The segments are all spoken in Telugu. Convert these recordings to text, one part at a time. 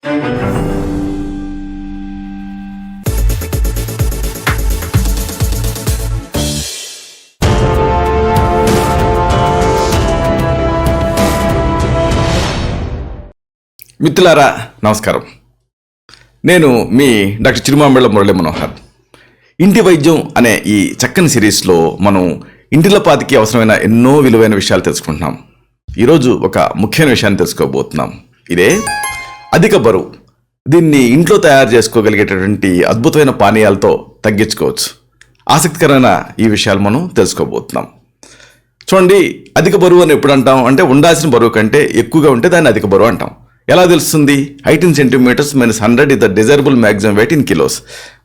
మిత్రులారా నమస్కారం. నేను మీ డాక్టర్ చిరుమామిళ్ళ మురళి మనోహర్. ఇంటి వైద్యం అనే ఈ చక్కని సిరీస్లో మనం ఇంటిలపాతికి అవసరమైన ఎన్నో విలువైన విషయాలు తెలుసుకుంటున్నాం. ఈరోజు ఒక ముఖ్యమైన విషయాన్ని తెలుసుకోబోతున్నాం. ఇదే అధిక బరువు. దీన్ని ఇంట్లో తయారు చేసుకోగలిగేటటువంటి అద్భుతమైన పానీయాలతో తగ్గించుకోవచ్చు. ఆసక్తికరమైన ఈ విషయాలు మనం తెలుసుకోబోతున్నాం. చూడండి, అధిక బరువు అని ఎప్పుడు అంటాం అంటే ఉండాల్సిన బరువు కంటే ఎక్కువగా ఉంటే దాన్ని అధిక బరువు అంటాం. ఎలా తెలుస్తుంది? 18 centimetres -100 is the desirable maximum weight in kilos.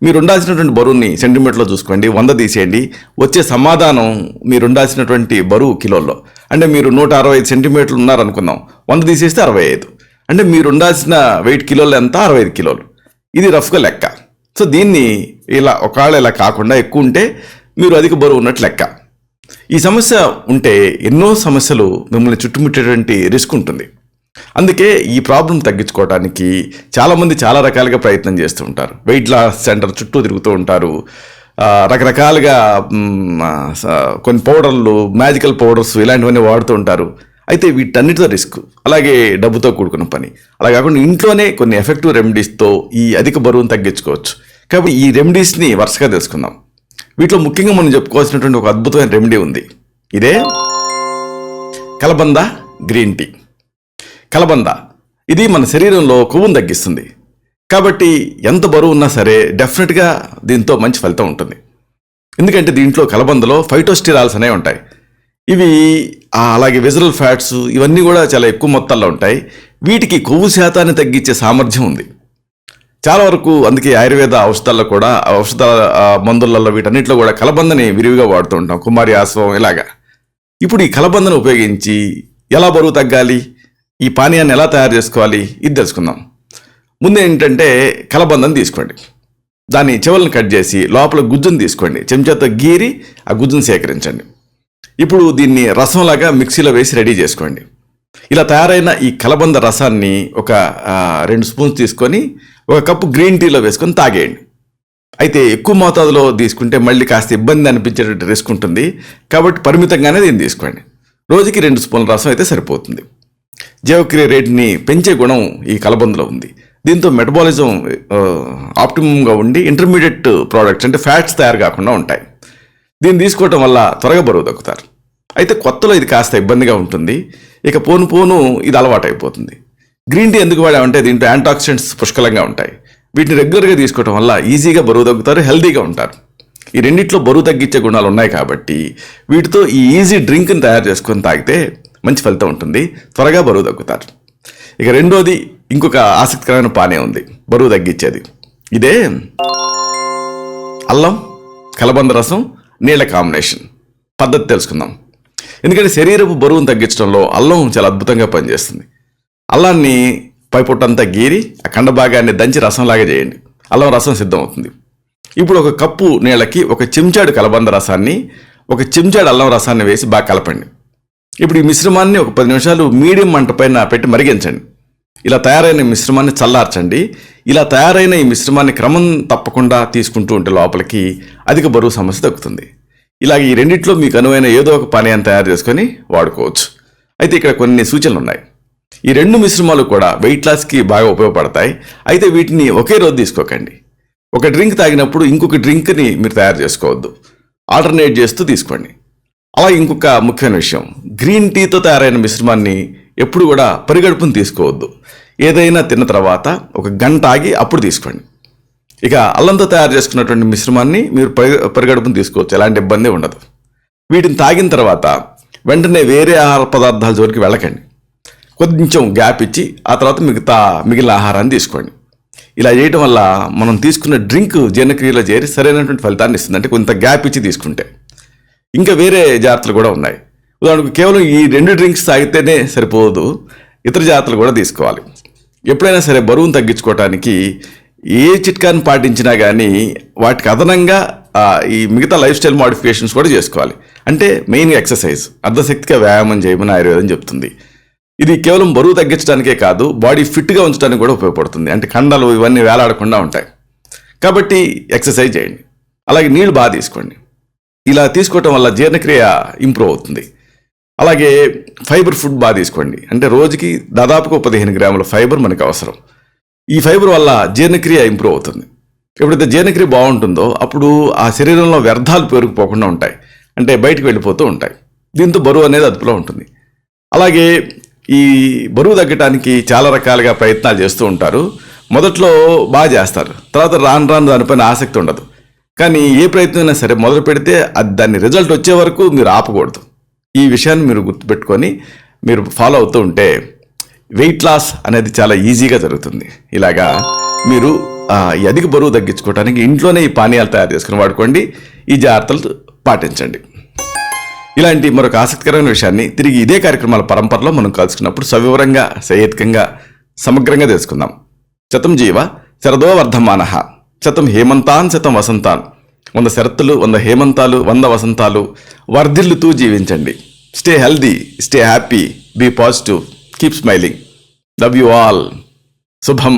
మీరు ఉండాల్సినటువంటి బరువుని సెంటీమీటర్లో చూసుకోండి, 100 తీసేయండి, వచ్చే సమాధానం మీరు ఉండాల్సినటువంటి బరువు కిలోల్లో. అంటే మీరు 165 సెంటీమీటర్లు ఉన్నారనుకుందాం, 100 తీసేస్తే 65. అంటే మీరు ఉండాల్సిన వెయిట్ కిలోలు ఎంత? 65 కిలోలు. ఇది రఫ్గా లెక్క. సో దీన్ని ఇలా ఒకవేళ ఇలా కాకుండా ఎక్కువ ఉంటే మీరు అధిక బరువు ఉన్నట్లు లెక్క. ఈ సమస్య ఉంటే ఎన్నో సమస్యలు మిమ్మల్ని చుట్టుముట్టేటువంటి రిస్క్ ఉంటుంది. అందుకే ఈ ప్రాబ్లం తగ్గించుకోవడానికి చాలామంది చాలా రకాలుగా ప్రయత్నం చేస్తూ ఉంటారు. వెయిట్ లాస్ సెంటర్ చుట్టూ తిరుగుతూ ఉంటారు. రకరకాలుగా కొన్ని పౌడర్లు, మ్యాజికల్ పౌడర్స్ ఇలాంటివన్నీ వాడుతూ ఉంటారు. అయితే వీటన్నిటితో రిస్క్, అలాగే డబ్బుతో కూడుకున్న పని. అలా కాకుండా ఇంట్లోనే కొన్ని ఎఫెక్టివ్ రెమెడీస్తో ఈ అధిక బరువును తగ్గించుకోవచ్చు. కాబట్టి ఈ రెమెడీస్ని వరుసగా తెలుసుకుందాం. వీటిలో ముఖ్యంగా మనం చెప్పుకోవాల్సినటువంటి ఒక అద్భుతమైన రెమెడీ ఉంది. ఇదే కలబంద గ్రీన్ టీ. కలబంద ఇది మన శరీరంలో కొవ్వును తగ్గిస్తుంది. కాబట్టి ఎంత బరువు ఉన్నా సరే డెఫినెట్గా దీంతో మంచి ఫలితం ఉంటుంది. ఎందుకంటే దీంట్లో కలబందలో ఫైటోస్టిరాల్స్ అనేవి ఉంటాయి. ఇవి అలాగే వెజిటల్ ఫ్యాట్స్ ఇవన్నీ కూడా చాలా ఎక్కువ మొత్తాల్లో ఉంటాయి. వీటికి కొవ్వు శాతాన్ని తగ్గించే సామర్థ్యం ఉంది చాలా వరకు. అందుకే ఆయుర్వేద ఔషధాల్లో కూడా, ఔషధ మందులలో వీటన్నిటిలో కూడా కలబందని విరివిగా వాడుతూ ఉంటాం. కుమారి ఆశ్వం ఇలాగా. ఇప్పుడు ఈ కలబందను ఉపయోగించి ఎలా బరువు తగ్గాలి, ఈ పానీయాన్ని ఎలా తయారు చేసుకోవాలి, ఇది తెలుసుకుందాం. ముందు ఏంటంటే కలబందని తీసుకోండి, దాని చెవులను కట్ చేసి లోపల గుజ్జును తీసుకోండి, చెంచాతో గీరి ఆ గుజ్జును సేకరించండి. ఇప్పుడు దీన్ని రసంలాగా మిక్సీలో వేసి రెడీ చేసుకోండి. ఇలా తయారైన ఈ కలబంద రసాన్ని ఒక 2 స్పూన్స్ తీసుకొని ఒక కప్పు గ్రీన్ టీలో వేసుకొని తాగేయండి. అయితే ఎక్కువ మోతాదులో తీసుకుంటే మళ్ళీ కాస్త ఇబ్బంది అనిపించేటువంటి రిస్క్ ఉంటుంది. కాబట్టి పరిమితంగానే దీన్ని తీసుకోండి. రోజుకి 2 స్పూన్ల రసం అయితే సరిపోతుంది. జీవక్రియ రేటుని పెంచే గుణం ఈ కలబందలో ఉంది. దీంతో మెటబాలిజం ఆప్టిమంగా ఉండి ఇంటర్మీడియట్ ప్రోడక్ట్స్ అంటే ఫ్యాట్స్ తయారు కాకుండా ఉంటాయి. దీన్ని తీసుకోవటం వల్ల త్వరగా బరువు తగ్గుతారు. అయితే కొత్తలో ఇది కాస్త ఇబ్బందిగా ఉంటుంది. ఇక పోను పోను ఇది అలవాటు అయిపోతుంది. గ్రీన్ టీ ఎందుకు వాడామంటే దీంట్లో యాంటాక్సిడెంట్స్ పుష్కలంగా ఉంటాయి. వీటిని రెగ్యులర్గా తీసుకోవటం వల్ల ఈజీగా బరువు తగ్గుతారు, హెల్తీగా ఉంటారు. ఈ రెండిట్లో బరువు తగ్గించే గుణాలు ఉన్నాయి కాబట్టి వీటితో ఈ ఈజీ డ్రింక్ని తయారు చేసుకొని తాగితే మంచి ఫలితం ఉంటుంది, త్వరగా బరువు తగ్గుతారు. ఇక రెండోది ఇంకొక ఆసక్తికరమైన పానీయం ఉంది బరువు తగ్గించేది. ఇదే అల్లం కలబంద రసం నీళ్ళ కాంబినేషన్. పద్ధతి తెలుసుకుందాం. ఎందుకంటే శరీరపు బరువును తగ్గించడంలో అల్లం చాలా అద్భుతంగా పనిచేస్తుంది. అల్లాన్ని పైపొట్టంతా గీరి ఆ కండ భాగాన్ని దంచి రసంలాగా చేయండి. అల్లం రసం సిద్ధం అవుతుంది. ఇప్పుడు ఒక కప్పు నీళ్ళకి ఒక చెంచాడు కలబంద రసాన్ని, ఒక చెంచాడు అల్లం రసాన్ని వేసి బాగా కలపండి. ఇప్పుడు ఈ మిశ్రమాన్ని ఒక 10 నిమిషాలు మీడియం మంట పైన పెట్టి మరిగించండి. ఇలా తయారైన మిశ్రమాన్ని చల్లార్చండి. ఇలా తయారైన ఈ మిశ్రమాన్ని క్రమం తప్పకుండా తీసుకుంటూ ఉంటే లోపలికి అధిక బరువు సమస్య తగ్గుతుంది. ఇలాగ ఈ రెండిట్లో మీకు అనువైన ఏదో ఒక పానీయాన్ని తయారు చేసుకొని వాడుకోవచ్చు. అయితే ఇక్కడ కొన్ని సూచనలు ఉన్నాయి. ఈ 2 మిశ్రమాలు కూడా వెయిట్ లాస్కి బాగా ఉపయోగపడతాయి. అయితే వీటిని ఒకే రోజు తీసుకోకండి. ఒక డ్రింక్ తాగినప్పుడు ఇంకొక డ్రింక్ని మీరు తయారు చేసుకోవద్దు, ఆల్టర్నేట్ చేస్తూ తీసుకోండి. అలా ఇంకొక ముఖ్యమైన విషయం, గ్రీన్ టీతో తయారైన మిశ్రమాన్ని ఎప్పుడు కూడా పరిగడుపుని తీసుకోవద్దు. ఏదైనా తిన్న తర్వాత ఒక గంట ఆగి అప్పుడు తీసుకోండి. ఇక అల్లంతో తయారు చేసుకున్నటువంటి మిశ్రమాన్ని మీరు పరిగడుపుని తీసుకోవచ్చు, ఎలాంటి ఇబ్బంది ఉండదు. వీటిని తాగిన తర్వాత వెంటనే వేరే ఆహార పదార్థాల జోలికి వెళ్ళకండి. కొంచెం గ్యాప్ ఇచ్చి ఆ తర్వాత మిగిలిన ఆహారాన్ని తీసుకోండి. ఇలా చేయటం వల్ల మనం తీసుకున్న డ్రింక్ జీర్ణక్రియలో చేరి సరైనటువంటి ఫలితాన్ని ఇస్తుంది. అంటే కొంత గ్యాప్ ఇచ్చి తీసుకుంటే. ఇంకా వేరే జాగ్రత్తలు కూడా ఉన్నాయి. ఉదాహరణకు కేవలం ఈ 2 డ్రింక్స్ తాగితేనే సరిపోదు, ఇతర జాగ్రత్తలు కూడా తీసుకోవాలి. ఎప్పుడైనా సరే బరువును తగ్గించుకోవడానికి ఏ చిట్కాన్ని పాటించినా కానీ వాటికి అదనంగా ఈ మిగతా లైఫ్ స్టైల్ మోడిఫికేషన్స్ కూడా చేసుకోవాలి. అంటే మెయిన్గా ఎక్సర్సైజ్, అర్ధశక్తిగా వ్యాయామం చేయమని ఆయుర్వేదం చెప్తుంది. ఇది కేవలం బరువు తగ్గించడానికే కాదు, బాడీ ఫిట్గా ఉంచడానికి కూడా ఉపయోగపడుతుంది. అంటే కండలు ఇవన్నీ వేలాడకుండా ఉంటాయి. కాబట్టి ఎక్సర్సైజ్ చేయండి. అలాగే నీళ్ళు బాగా తీసుకోండి. ఇలా తీసుకోవటం వల్ల జీర్ణక్రియ ఇంప్రూవ్ అవుతుంది. అలాగే ఫైబర్ ఫుడ్ బాగా తీసుకోండి. అంటే రోజుకి దాదాపుగా 15 గ్రాముల ఫైబర్ మనకు అవసరం. ఈ ఫైబర్ వల్ల జీర్ణక్రియ ఇంప్రూవ్ అవుతుంది. ఎప్పుడైతే జీర్ణక్రియ బాగుంటుందో అప్పుడు ఆ శరీరంలో వ్యర్థాలు పేరుకుపోకుండా ఉంటాయి. అంటే బయటకు వెళ్ళిపోతూ ఉంటాయి. దీంతో బరువు అనేది అదుపులో ఉంటుంది. అలాగే ఈ బరువు తగ్గడానికి చాలా రకాలుగా ప్రయత్నాలు చేస్తూ ఉంటారు. మొదట్లో బాగా చేస్తారు, తర్వాత రాను దానిపైన ఆసక్తి ఉండదు. కానీ ఏ ప్రయత్నం అయినా సరే మొదలు పెడితే దాని రిజల్ట్ వచ్చే వరకు మీరు ఆపకూడదు. ఈ విషయాన్ని మీరు గుర్తుపెట్టుకొని మీరు ఫాలో అవుతూ ఉంటే వెయిట్ లాస్ అనేది చాలా ఈజీగా జరుగుతుంది. ఇలాగా మీరు ఈ అధిక బరువు తగ్గించుకోవడానికి ఇంట్లోనే ఈ పానీయాలు తయారు చేసుకుని వాడుకోండి. ఈ జాగ్రత్తలు పాటించండి. ఇలాంటి మరొక ఆసక్తికరమైన విషయాన్ని తిరిగి ఇదే కార్యక్రమాల పరంపరలో మనం కలుసుకున్నప్పుడు సవివరంగా, సహేతుకంగా, సమగ్రంగా తెలుసుకుందాం. శతం జీవ శరదో వర్ధమానః, శతం హేమంతాన్ శతం వసంతాన్. 100 శరత్తులు, 100 హేమంతాలు, 100 వసంతాలు వర్ధిల్లుతూ జీవించండి. Stay healthy, stay happy, be positive, keep smiling. Love you all. శుభం.